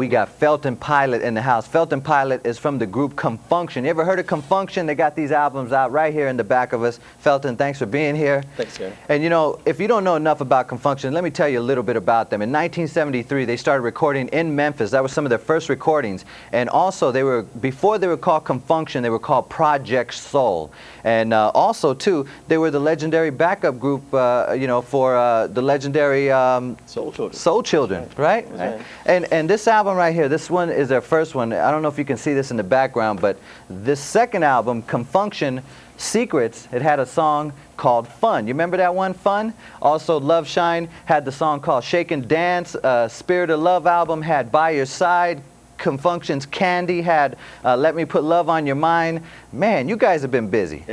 We got Felton Pilate in the house. Felton Pilate is from the group Con Funk Shun. You ever heard of Con Funk Shun? They got these albums out right here in the back of us. Felton, thanks for being here. Thanks, Gary. And you know, if you don't know enough about Con Funk Shun, let me tell you a little bit about them. In 1973, they started recording in Memphis. That was some of their first recordings. And also, before they were called Con Funk Shun, they were called Project Soul. And also, too, they were the legendary backup group, you know, for the legendary Soul Children, right? And this album right here, this one is their first one. I don't know if you can see this in the background, but this second album, Con Funk Shun Secrets, it had a song called Fun. You remember that one, Fun? Also, Love Shine had the song called Shake and Dance. Spirit of Love album had By Your Side. Con Funk Shun's Candy had Let Me Put Love on Your Mind. Man, you guys have been busy.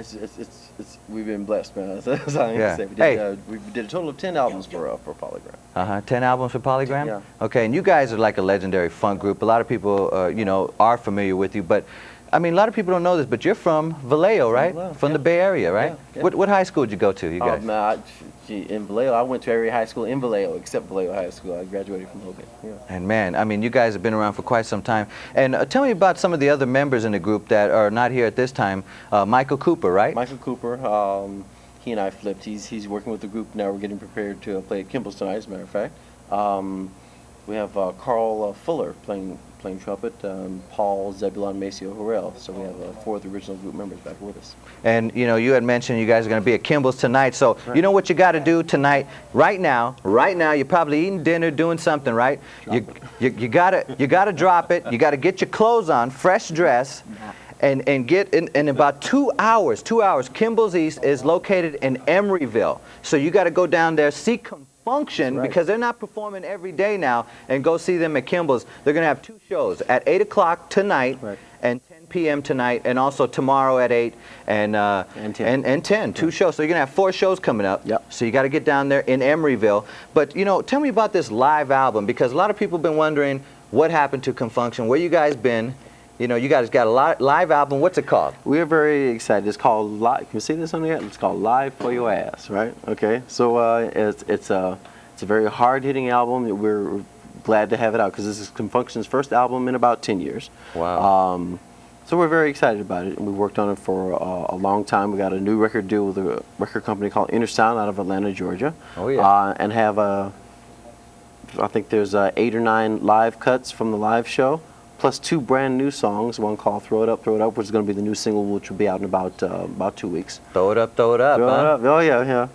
We've been blessed, man. That's all I can say. We did a total of 10 albums for Polygram. 10 albums for Polygram? Yeah. Okay, and you guys are like a legendary funk group. A lot of people, you know, are familiar with you, but I mean, a lot of people don't know this, but you're from Vallejo, right? From the Bay Area, right? Yeah. What high school did you go to, you guys? In Vallejo, I went to every high school in Vallejo except Vallejo High School. I graduated from Oakland. Yeah. And man, I mean, you guys have been around for quite some time. And tell me about some of the other members in the group that are not here at this time. Michael Cooper, right? Michael Cooper, he and I flipped. He's working with the group now. We're getting prepared to play at Kimballs tonight, as a matter of fact. We have Carl Fuller playing trumpet, Paul, Zebulon, Maceo, Harrell. So we have 4 of the original group members back with us. And you know, you had mentioned you guys are going to be at Kimballs tonight. So you know what you got to do tonight, right now. You're probably eating dinner, doing something, right? You gotta drop it. You got to get your clothes on, fresh dress. And get in about 2 hours. Kimballs East is located in Emeryville. So you got to go down there, see Con Funk Shun, because they're not performing every day now, and go see them at Kimballs. They're going to have 2 shows at 8 o'clock tonight and 10 p.m. tonight, and also tomorrow at 8 and 10. 2 shows. So you're going to have 4 shows coming up. So you got to get down there in Emeryville. But you know, tell me about this live album, because a lot of people have been wondering what happened to Con Funk Shun, where you guys been. You know, you guys got a live album. What's it called? We're very excited. It's called Live. Can you see this on the air? It's called Live for Your Ass, right? Okay. So it's a very hard-hitting album. We're glad to have it out because this is Con Funk Shun's first album in about 10 years. Wow. So we're very excited about it, and we worked on it for a long time. We got a new record deal with a record company called Inner Sound out of Atlanta, Georgia. Oh yeah. And have I think there's 8 or 9 live cuts from the live show, plus 2 brand new songs, one called Throw It Up, which is going to be the new single, which will be out in about 2 weeks. Throw it up, throw it up, Throw it up. Oh, yeah.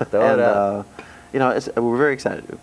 Throw it up. You know, we're very excited.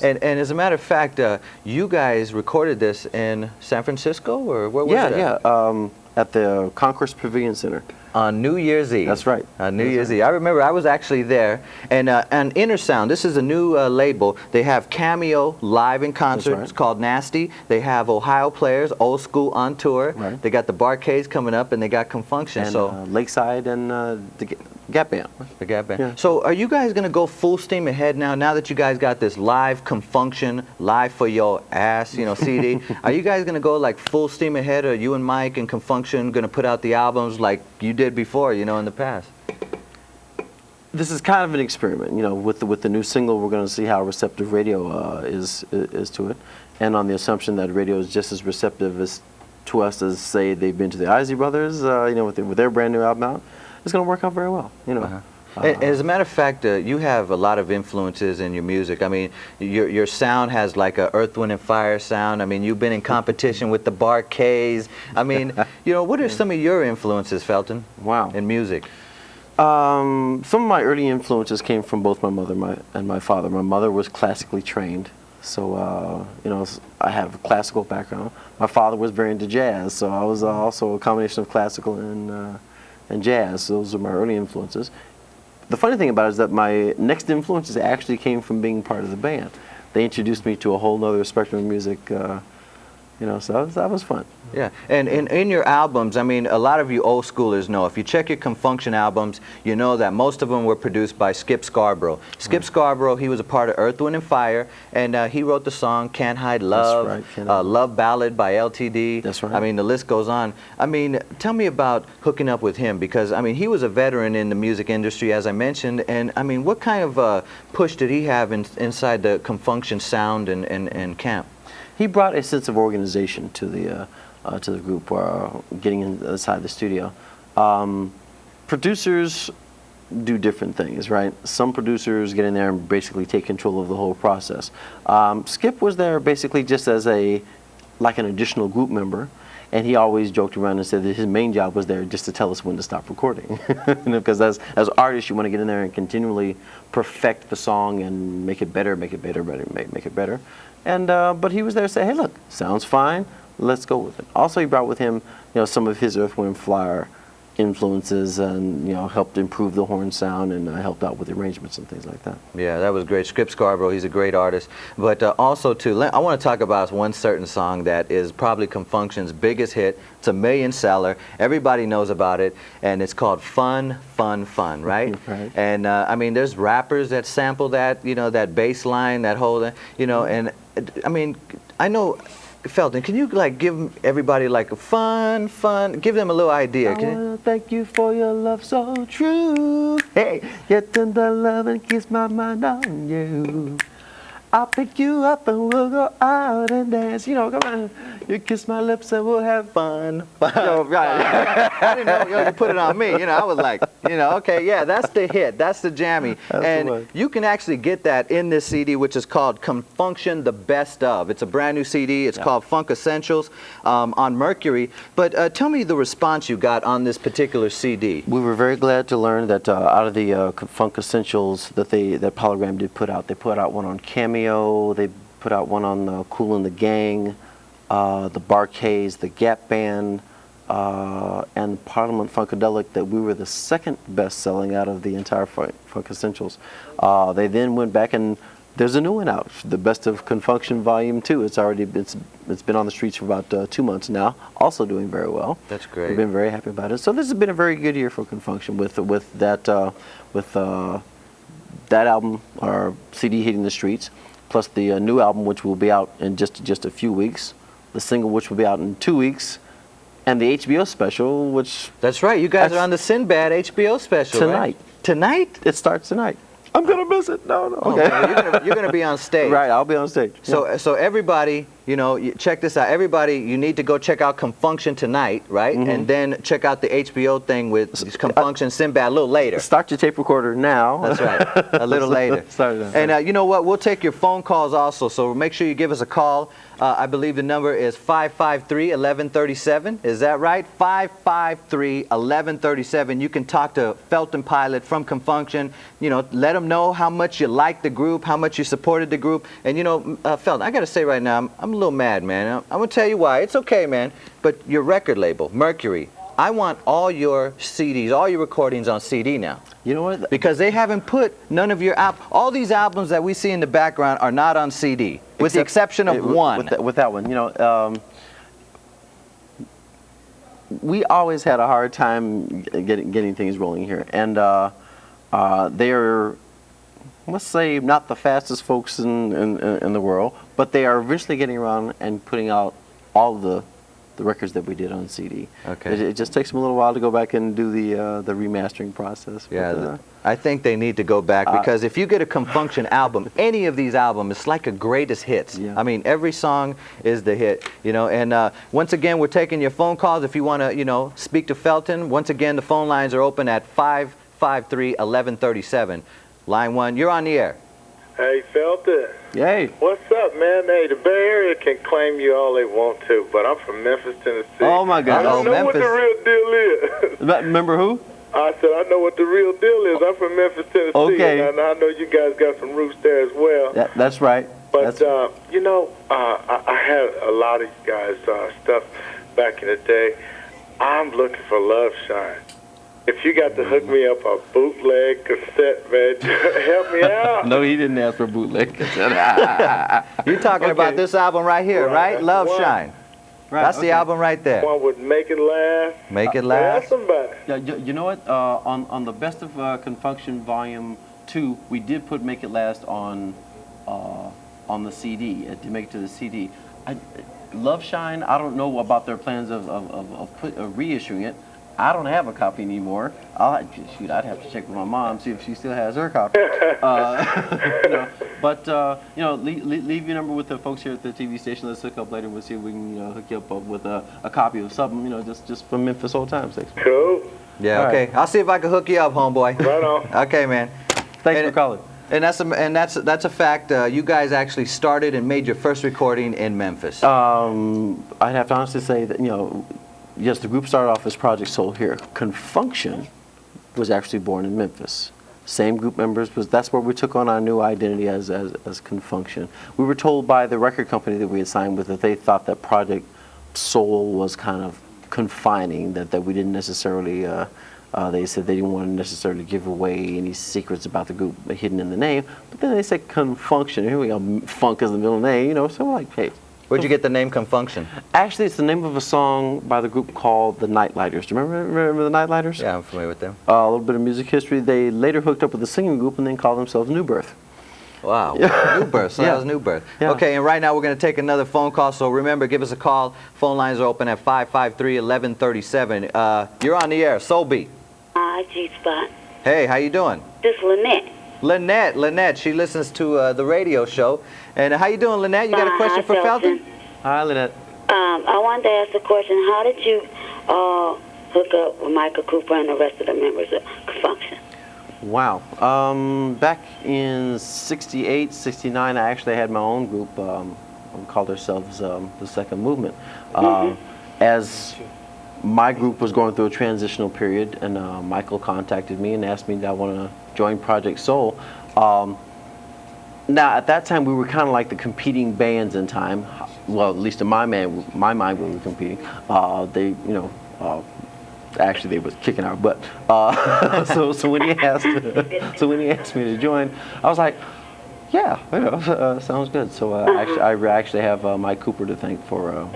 And as a matter of fact, you guys recorded this in San Francisco, or where was it? Yeah, at the Concourse Pavilion Center. On New Year's Eve. That's right. On New Year's Eve. I remember I was actually there. And Inner Sound, this is a new label. They have Cameo live in concert. It's called Nasty. They have Ohio Players, Old School on tour. They got the Barcades coming up, and they got Con Funk Shun. And Lakeside and the Gap Band. The Gap Band. Yeah. So are you guys going to go full steam ahead now that you guys got this live Con Funk Shun, Live for Your Ass, you know, CD? Are you guys going to go like full steam ahead, or you and Mike and Con Funk Shun going to put out the albums like you did before, you know, in the past? This is kind of an experiment, you know. With the new single, we're going to see how receptive radio is to it, and on the assumption that radio is just as receptive to us as, say, they've been to the Isley Brothers, you know, with their brand new album out. It's going to work out very well, you know. As a matter of fact, you have a lot of influences in your music. I mean, your sound has like a Earth, Wind, and Fire sound. I mean, you've been in competition with the Barcades. I mean, you know, what are some of your influences, Felton? Wow. In music? Some of my early influences came from both my mother and my father. My mother was classically trained, so you know, I have a classical background. My father was very into jazz, so I was also a combination of classical and jazz. Those are my early influences. The funny thing about it is that my next influences actually came from being part of the band. They introduced me to a whole other spectrum of music, you know, so that was fun. Yeah, and in your albums, I mean, a lot of you old schoolers know, if you check your Con Funk Shun albums, you know that most of them were produced by Skip Scarborough. Skip Scarborough, he was a part of Earth, Wind, and Fire, and he wrote the song Can't Hide Love, Love Ballad by LTD. That's right. I mean, the list goes on. I mean, tell me about hooking up with him, because, I mean, he was a veteran in the music industry, as I mentioned, and, I mean, what kind of push did he have inside the Con Funk Shun sound and camp? he brought a sense of organization to the group, getting inside the studio. Producers do different things, right? Some producers get in there and basically take control of the whole process. Skip was there basically just as like an additional group member, and he always joked around and said that his main job was there just to tell us when to stop recording. Because as artists, you want to get in there and continually perfect the song and make it better, make it better, make it better. And but he was there to say, hey, look, sounds fine, let's go with it. Also, he brought with him, some of his Earth, Wind, Fire influences, and helped improve the horn sound, and helped out with the arrangements and things like that. Yeah, that was great. Skip Scarborough, he's a great artist. But also too, I want to talk about one certain song that is probably Con Funk Shun's biggest hit. It's a million seller. Everybody knows about it, and it's called Fun, Fun, Fun, right? Right. And I mean, there's rappers that sample that, that bass line, that whole, and I mean, I know. Felton, can you give everybody a fun, give them a little idea? I wanna thank you for your love so true. Hey, your tender love and kiss my mind on you. I'll pick you up and we'll go out and dance. Come on. You kiss my lips and we'll have fun. Right. I didn't know you put it on me. I was like, okay, yeah, that's the hit. That's the jammy. And you can actually get that in this CD, which is called Con Funk Shun, The Best Of. It's a brand new CD. It's called Funk Essentials on Mercury. But tell me the response you got on this particular CD. We were very glad to learn that out of the Funk Essentials that Polygram did put out, they put out one on Cameo. They put out one on Kool and the Gang, the Barkays, the Gap Band, and Parliament Funkadelic, that we were the second best selling out of the entire Funk Essentials. They then went back, and there's a new one out, the Best of Con Funk Shun Volume 2. It's been on the streets for about 2 months now, also doing very well. That's great. We've been very happy about it. So this has been a very good year for Con Funk Shun with that album, or CD, hitting the streets, plus the new album, which will be out in just a few weeks, the single, which will be out in 2 weeks, and the HBO special, which... That's right. You guys are on the Sinbad HBO special, tonight. Right? Tonight? It starts tonight. I'm going to miss it. No. Okay. You're gonna be on stage. Right, I'll be on stage. So everybody, check this out. Everybody, you need to go check out Con Funk Shun tonight, right? Mm-hmm. And then check out the HBO thing with Con Funk Shun Sinbad a little later. Start your tape recorder now. That's right. A little later. Start it. And you know what? We'll take your phone calls also. So make sure you give us a call. I believe the number is 553-1137. Is that right? 553-1137. You can talk to Felton Pilate from Con Funk Shun. Let them know how much you like the group, how much you supported the group. And Felton, I got to say right now, I'm a little mad, man. I'm going to tell you why. It's okay, man. But your record label, Mercury, I want all your CDs, all your recordings on CD now. You know what? Because they haven't put none of your all these albums that we see in the background are not on CD, with the exception of one. With that one, we always had a hard time getting things rolling here, and they're, let's say, not the fastest folks in the world, but they are eventually getting around and putting out all the records that we did on CD. Okay. It just takes them a little while to go back and do the remastering process. Yeah, I think they need to go back, because if you get a Con Funk Shun album, any of these albums, it's like a greatest hits. Yeah. I mean, every song is the hit, and once again, we're taking your phone calls. If you want to, speak to Felton, once again, the phone lines are open at 553-1137. Line 1, you're on the air. Hey, Felton. Yay. What's up, man? Hey, the Bay Area can claim you all they want to, but I'm from Memphis, Tennessee. Oh, my God. I know Memphis. what the real deal is. Remember who? I said, I know what the real deal is. I'm from Memphis, Tennessee, Okay. and I know you guys got some roots there as well. That's right. But, I had a lot of you guys' stuff back in the day. I'm looking for Love Shine. If you got to hook me up a bootleg cassette, man, help me out. No, he didn't ask for bootleg. You're talking about this album right here, right? Love Shine. Right, That's the album right there. One would Make It Last. Make It Last. Ask somebody. Yeah, you know what? On the Best of Con Funk Shun Volume 2, we did put Make It Last on the CD, to make it to the CD. Love Shine, I don't know about their plans of reissuing it. I don't have a copy anymore. I'd have to check with my mom, see if she still has her copy. Leave your number with the folks here at the TV station. Let's hook up later. We'll see if we can hook you up with a copy of something, just from Memphis old times. Cool. Yeah, okay. I'll see if I can hook you up, homeboy. Right on. Okay, man. Thanks for calling. And that's a fact. You guys actually started and made your first recording in Memphis. I'd have to honestly say that yes, the group started off as Project Soul here. Con Funk Shun was actually born in Memphis. Same group members, that's where we took on our new identity as Con Funk Shun. We were told by the record company that we had signed with that they thought that Project Soul was kind of confining, that we didn't necessarily. They said they didn't want to necessarily give away any secrets about the group hidden in the name, but then they said Con Funk Shun. Here we go, funk is the middle name, so we're like, hey. Where'd you get the name Con Funk Shun? Actually, it's the name of a song by the group called the Nightlighters. Do you remember the Nightlighters? Yeah, I'm familiar with them. A little bit of music history. They later hooked up with a singing group and then called themselves New Birth. Wow, New Birth, so that was New Birth. Yeah. Okay, and right now we're going to take another phone call, so remember, give us a call. Phone lines are open at 553-1137. You're on the air, Soulbeat. Hi, G-Spot. Hey, how you doing? This is Lynette. Lynette, she listens to the radio show. And how you doing, Lynette? You got a question for Felton? Hi, Lynette. I wanted to ask a question. How did you hook up with Michael Cooper and the rest of the members of Con Funk Shun? Wow. Back in 68, 69, I actually had my own group. We called ourselves the Second Movement. As my group was going through a transitional period, and Michael contacted me and asked me did I want to join Project Soul. Now, at that time, we were kind of like the competing bands in time. Well, at least in my mind, we were competing. Actually, they was kicking our butt. So when he asked me to join, I was like, yeah, sounds good. So I actually have Mike Cooper to thank for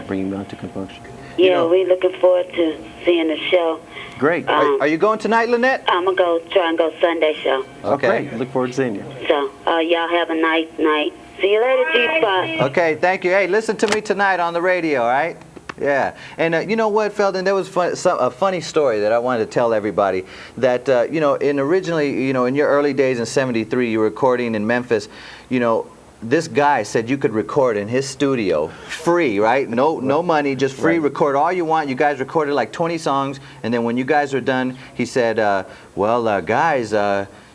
bringing me on to Con Funk Shun. Yeah, we're looking forward to seeing the show. Great. Are you going tonight, Lynette? I'm going to try and go Sunday show. Okay. Great. Look forward to seeing you. So, y'all have a nice night. See you later, G-Spot. Okay, thank you. Hey, listen to me tonight on the radio, all right? Yeah. And you know what, Felton? There was a funny story that I wanted to tell everybody. That, originally, in your early days in '73, you were recording in Memphis, this guy said you could record in his studio free, right? No money, just free. Right. Record all you want. You guys recorded like 20 songs, and then when you guys were done, he said, guys,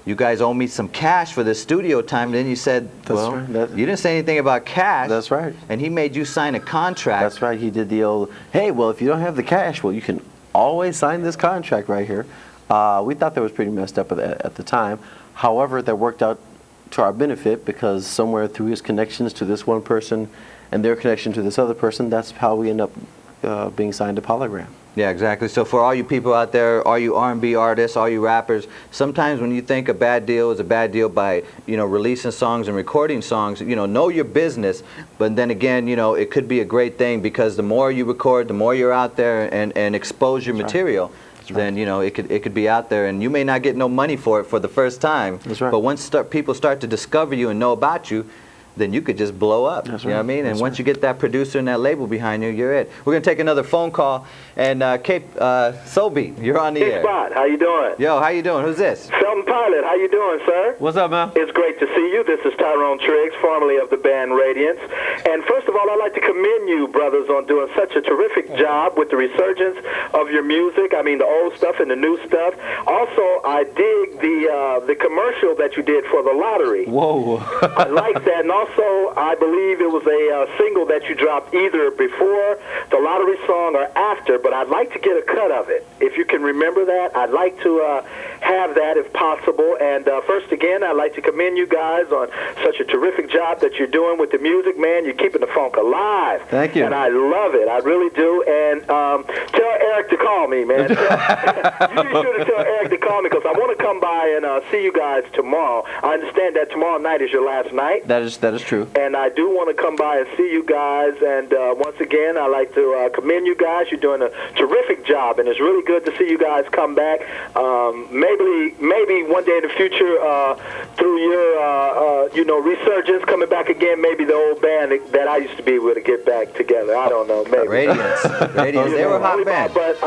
you guys owe me some cash for the studio time. And then you said, you didn't say anything about cash. That's right. And he made you sign a contract. That's right. He did the old, hey, well, if you don't have the cash, well, you can always sign this contract right here. We thought that was pretty messed up at the time. However, that worked out to our benefit because somewhere through his connections to this one person and their connection to this other person, that's how we end up being signed to Polygram. Yeah, exactly. So for all you people out there, all you R&B artists, all you rappers, sometimes when you think a bad deal is a bad deal by, releasing songs and recording songs, know your business. But then again, it could be a great thing because the more you record, the more you're out there and expose your material. Then it could be out there, and you may not get no money for it for the first time. That's right. But once people start to discover you and know about you, then you could just blow up. That's right. You know what I mean? And once you get that producer and that label behind you, you're it. We're gonna take another phone call, and Soulbeat, you're on the air. Spot, how you doing? Yo, how you doing? Who's this? Felton Pilate, how you doing, sir? What's up, man? It's great to see you. This is Tyrone Triggs, formerly of the band Radiance. And first of all, I'd like to commend you, brothers, on doing such a terrific job with the resurgence of your music. I mean, the old stuff and the new stuff. Also, I dig the commercial that you did for the lottery. Whoa. I like that. And also, I believe it was a single that you dropped either before the lottery song or after, but I'd like to get a cut of it. If you can remember that, I'd like to have that if possible. And first again, I'd like to commend you guys on such a terrific job that you're doing with the music, man. You're keeping the funk alive. Thank you. And I love it. I really do. And tell Eric to call me, man. You be sure to tell Eric to call me because I want to come by and see you guys tomorrow. I understand that tomorrow night is your last night. That is true. And I do want to come by and see you guys. And once again, I'd like to commend you guys. You're doing a terrific job, and it's really good to see you guys come back. maybe one day in the future, through your resurgence, coming back again, maybe the old band that I used to be with to get back together. I don't know, maybe. Radiance. They were a hot band. But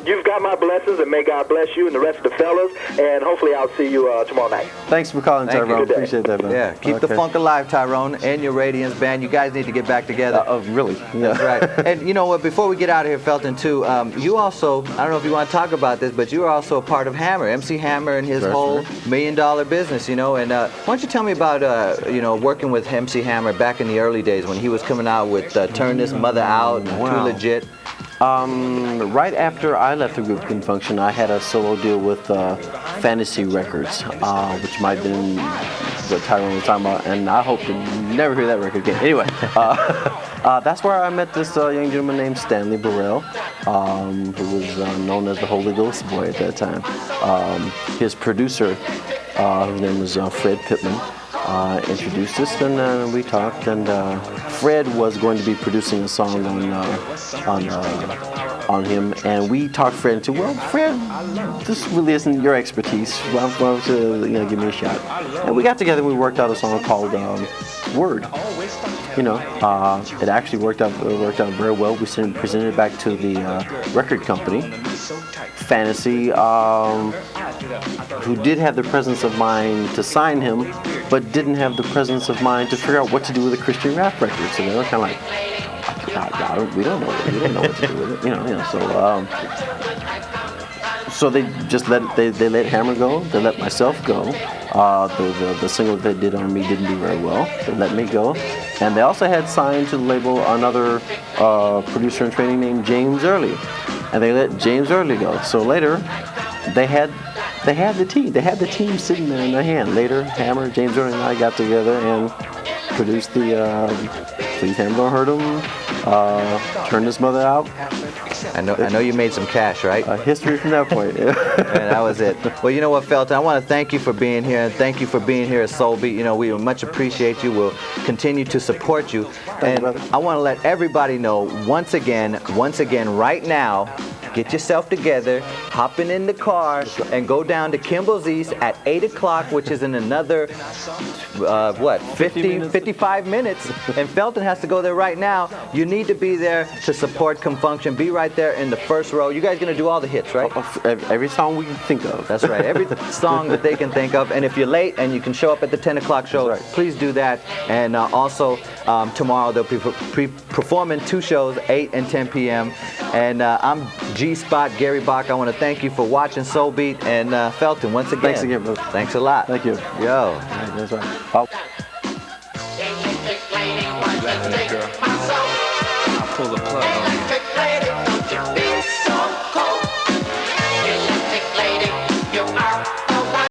you've got my blessings, and may God bless you and the rest of the fellas. And hopefully, I'll see you tomorrow night. Thanks for calling, Thank you. Tyrone. Appreciate that, man. Yeah, keep the funk alive, Tyrone, and your Radiance band. You guys need to get back together. Really? Yeah. That's right. And you know what? Before we get out of here, Felton, too, you also, I don't know if you want to talk about this, but you are also a part of Hammer, MC Hammer, and his whole $1 million business. You know, and why don't you tell me about working with MC Hammer back in the early days when he was coming out with Turn This Mother Out, and Too Legit. Right after I left the group Con Funk Shun, I had a solo deal with Fantasy Records, which might have been what Tyrone was talking about, and I hope to never hear that record again. Anyway, that's where I met this young gentleman named Stanley Burrell, who was known as the Holy Ghost Boy at that time. His producer, whose name was Fred Pittman, introduced us, and we talked, and Fred was going to be producing a song on him, and we talked Fred into, well, Fred, this really isn't your expertise. Why don't you give me a shot? And we got together and we worked out a song called Word. It actually worked out very well. We presented it back to the record company, Fantasy, who did have the presence of mind to sign him, but didn't have the presence of mind to figure out what to do with a Christian rap record. So they were kind of like, we don't know what to do with it, So they just let Hammer go. They let myself go. The single that they did on me didn't do very well. They let me go, and they also had signed to the label another producer in training named James Early, and they let James Early go. So later, they had the team. They had the team sitting there in their hand. Later, Hammer, James Early, and I got together and produced the Please Hammer Don't Hurt Him, Turn This Mother Out. I know you made some cash, right? History from that point. And that was it. Well, you know what, Felton? I want to thank you for being here, and thank you for being here at Soulbeat. You know, we much appreciate you. We'll continue to support you. And I want to let everybody know once again, right now, get yourself together, hopping in the car, and go down to Kimballs East at 8 o'clock, which is in another, 55 minutes. And Felton has to go there right now. You need to be there to support Con Funk Shun. Be right there in the first row. You guys going to do all the hits, right? Every song we can think of. That's right. Every song that they can think of. And if you're late and you can show up at the 10 o'clock show, please do that. And also, tomorrow they'll be performing 2 shows, 8 and 10 p.m. And I'm G-Spot, Gary Baca. I want to thank you for watching Soulbeat, and Felton, once again. Thanks again, bro. Thanks a lot. Thank you. Yo. That's right. Oh. I'll pull the plug on you.